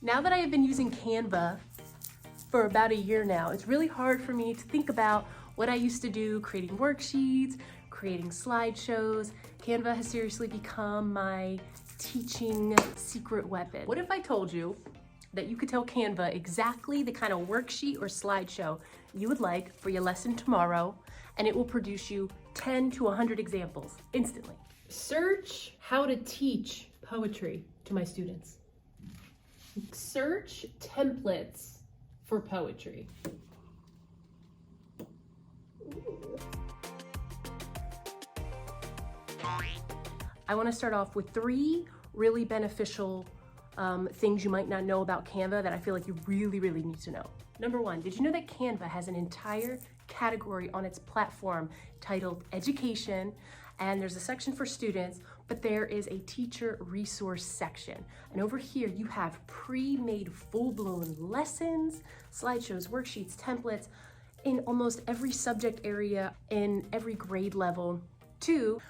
Now that I have been using Canva for about a year now, it's really hard for me to think about what I used to do, creating worksheets, creating slideshows. Canva has seriously become my teaching secret weapon. What if I told you that you could tell Canva exactly the kind of worksheet or slideshow you would like for your lesson tomorrow, and it will produce you 10 to 100 examples instantly? Search how to teach poetry to my students. Search templates for poetry. I want to start off with 3 really beneficial things you might not know about Canva that I feel like you really need to know. Number 1, did you know that Canva has an entire category on its platform titled Education, and there's a section for students, but there is a teacher resource section. And over here you have pre-made full-blown lessons, slideshows, worksheets, templates in almost every subject area, in every grade level. 2,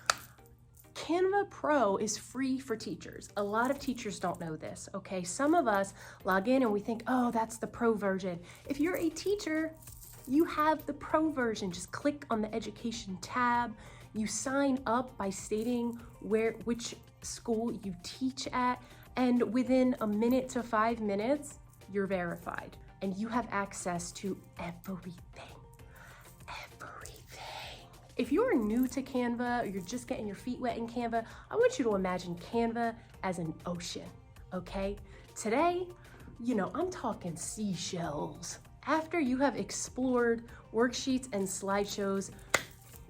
Canva Pro is free for teachers. A lot of teachers don't know this, okay? Some of us log in and we think, oh, that's the pro version. If you're a teacher, you have the pro version. Just click on the education tab. You sign up by stating which school you teach at, and within a minute to 5 minutes, you're verified. And you have access to everything. If you're new to Canva or you're just getting your feet wet in Canva, I want you to imagine Canva as an ocean, okay? Today, I'm talking seashells. After you have explored worksheets and slideshows,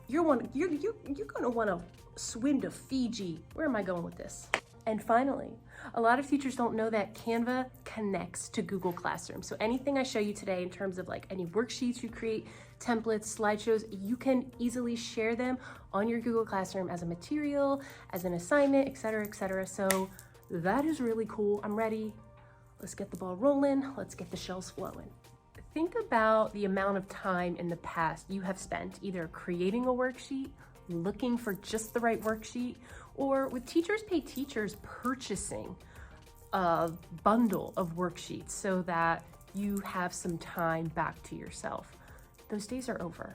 you're gonna wanna swim to Fiji. Where am I going with this? And finally, a lot of teachers don't know that Canva connects to Google Classroom. So anything I show you today in terms of like any worksheets you create, templates, slideshows, you can easily share them on your Google Classroom as a material, as an assignment, etc., etc. So that is really cool. I'm ready. Let's get the ball rolling. Let's get the shells flowing. Think about the amount of time in the past you have spent either creating a worksheet, looking for just the right worksheet, or with Teachers Pay Teachers, purchasing a bundle of worksheets so that you have some time back to yourself. Those days are over.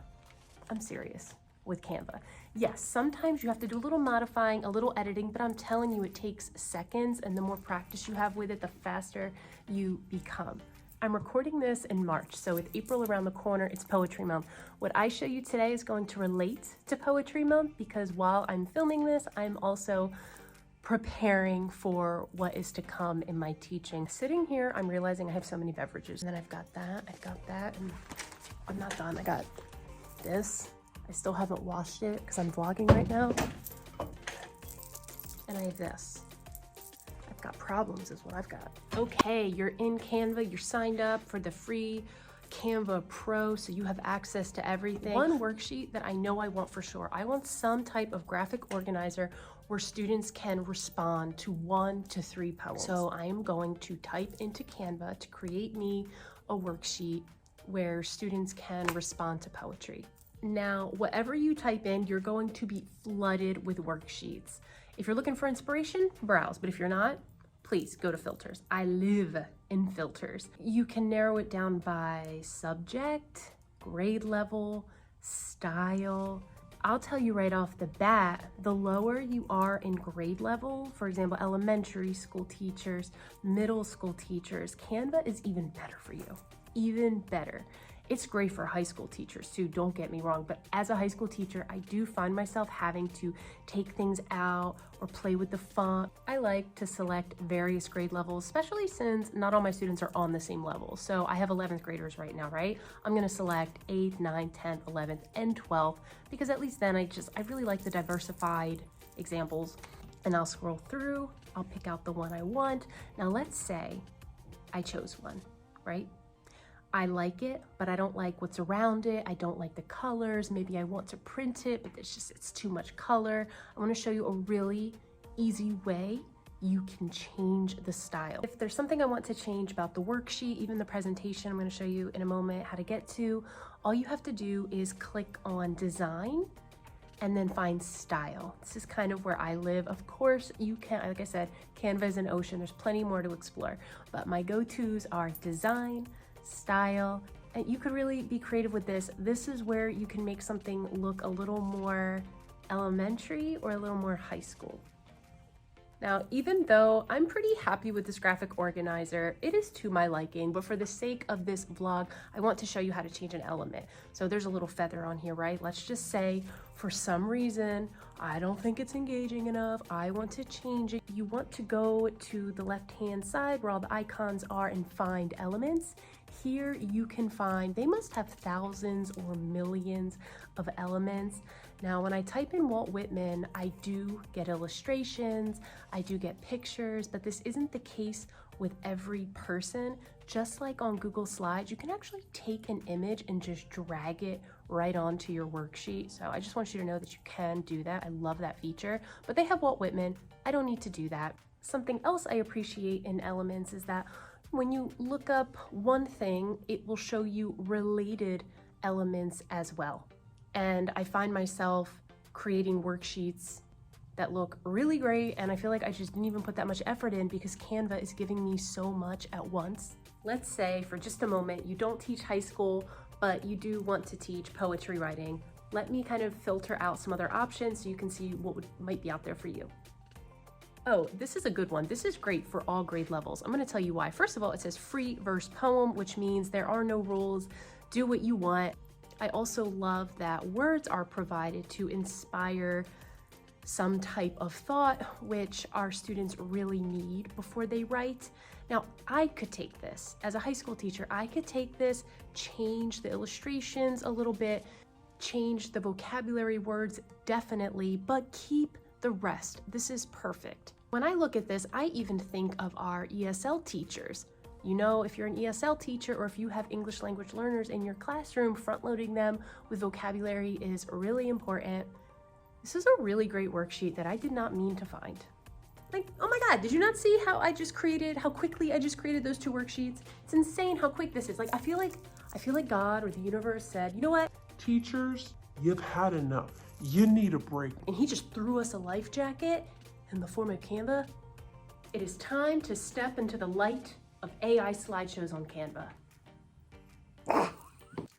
I'm serious with Canva. Yes, sometimes you have to do a little modifying, a little editing, but I'm telling you, it takes seconds, and the more practice you have with it, the faster you become. I'm recording this in March, so with April around the corner, it's Poetry Month. What I show you today is going to relate to Poetry Month because while I'm filming this, I'm also preparing for what is to come in my teaching. Sitting here, I'm realizing I have so many beverages. And then I've got that, and I'm not done. I got this. I still haven't washed it because I'm vlogging right now. And I have this. I've got problems is what I've got. Okay, you're in Canva, you're signed up for the free Canva Pro, so you have access to everything. One worksheet that I know I want for sure, I want some type of graphic organizer where students can respond to 1 to 3 poems. So I am going to type into Canva to create me a worksheet where students can respond to poetry. Now, whatever you type in, you're going to be flooded with worksheets. If you're looking for inspiration, browse, but if you're not, please go to filters. I live in filters. You can narrow it down by subject, grade level, style. I'll tell you right off the bat, the lower you are in grade level, for example, elementary school teachers, middle school teachers, Canva is even better for you, even better. It's great for high school teachers too, don't get me wrong, but as a high school teacher, I do find myself having to take things out or play with the font. I like to select various grade levels, especially since not all my students are on the same level. So I have 11th graders right now, right? I'm gonna select 8th, 9th, 10th, 11th, and 12th, because at least then I really like the diversified examples. And I'll scroll through, I'll pick out the one I want. Now let's say I chose one, right? I like it, but I don't like what's around it. I don't like the colors. Maybe I want to print it, but it's too much color. I want to show you a really easy way you can change the style. If there's something I want to change about the worksheet, even the presentation, I'm going to show you in a moment how to get to. All you have to do is click on design, and then find style. This is kind of where I live. Of course, you can, like I said, Canva is an ocean. There's plenty more to explore, but my go-tos are design, style, and you could really be creative with this. This is where you can make something look a little more elementary or a little more high school. Now, even though I'm pretty happy with this graphic organizer, it is to my liking, but for the sake of this vlog, I want to show you how to change an element. So there's a little feather on here, right? Let's just say for some reason, I don't think it's engaging enough. I want to change it. You want to go to the left-hand side where all the icons are and find elements. Here you can find, they must have thousands or millions of elements. Now, when I type in Walt Whitman, I do get illustrations, I do get pictures, but this isn't the case with every person. Just like on Google Slides, you can actually take an image and just drag it right onto your worksheet. So I just want you to know that you can do that. I love that feature, but they have Walt Whitman. I don't need to do that. Something else I appreciate in Elements is that when you look up one thing, it will show you related elements as well. And I find myself creating worksheets that look really great, and I feel like I just didn't even put that much effort in because Canva is giving me so much at once. Let's say for just a moment, you don't teach high school, but you do want to teach poetry writing. Let me kind of filter out some other options so you can see what might be out there for you. Oh, this is a good one. This is great for all grade levels. I'm going to tell you why. First of all, it says free verse poem, which means there are no rules. Do what you want. I also love that words are provided to inspire some type of thought, which our students really need before they write. Now, I could take this as a high school teacher. I could take this, change the illustrations a little bit, change the vocabulary words definitely, but keep the rest. This is perfect. When I look at this, I even think of our ESL teachers. You know, if you're an ESL teacher or if you have English language learners in your classroom, front-loading them with vocabulary is really important. This is a really great worksheet that I did not mean to find. Like, oh my God, did you not see how quickly I just created those two worksheets? It's insane how quick this is. Like, I feel like God or the universe said, you know what? Teachers, you've had enough. You need a break. And he just threw us a life jacket in the form of Canva. It is time to step into the light of AI slideshows on Canva.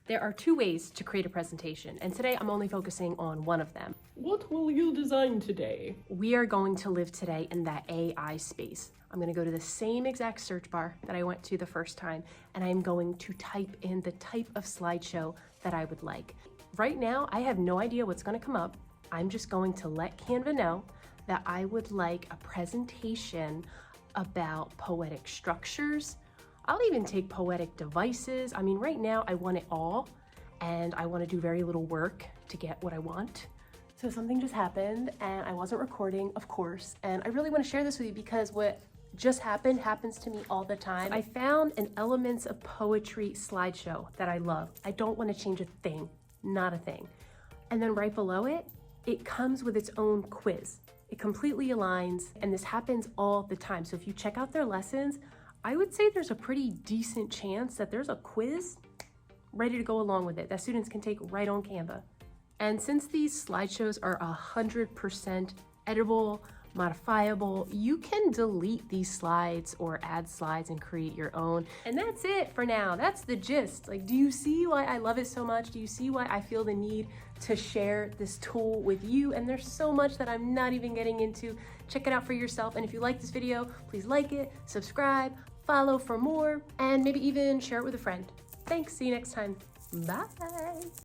There are two ways to create a presentation, and today I'm only focusing on one of them. What will you design today? We are going to live today in that AI space. I'm going to go to the same exact search bar that I went to the first time, and I'm going to type in the type of slideshow that I would like. Right now, I have no idea what's going to come up. I'm just going to let Canva know that I would like a presentation about poetic structures. I'll even take poetic devices. I mean, right now I want it all, and I want to do very little work to get what I want. So something just happened, and I wasn't recording, of course, and I really want to share this with you because what just happened happens to me all the time. I found an Elements of Poetry slideshow that I love. I don't want to change a thing, not a thing. And then right below it, it comes with its own quiz. It completely aligns, and this happens all the time. So if you check out their lessons, I would say there's a pretty decent chance that there's a quiz ready to go along with it that students can take right on Canva. And since these slideshows are 100% editable, modifiable, you can delete these slides or add slides and create your own. And that's it for now. That's the gist. Like, do you see why I love it so much? Do you see why I feel the need to share this tool with you? And there's so much that I'm not even getting into. Check it out for yourself. And if you like this video, please like it, subscribe, follow for more, and maybe even share it with a friend. Thanks. See you next time. Bye.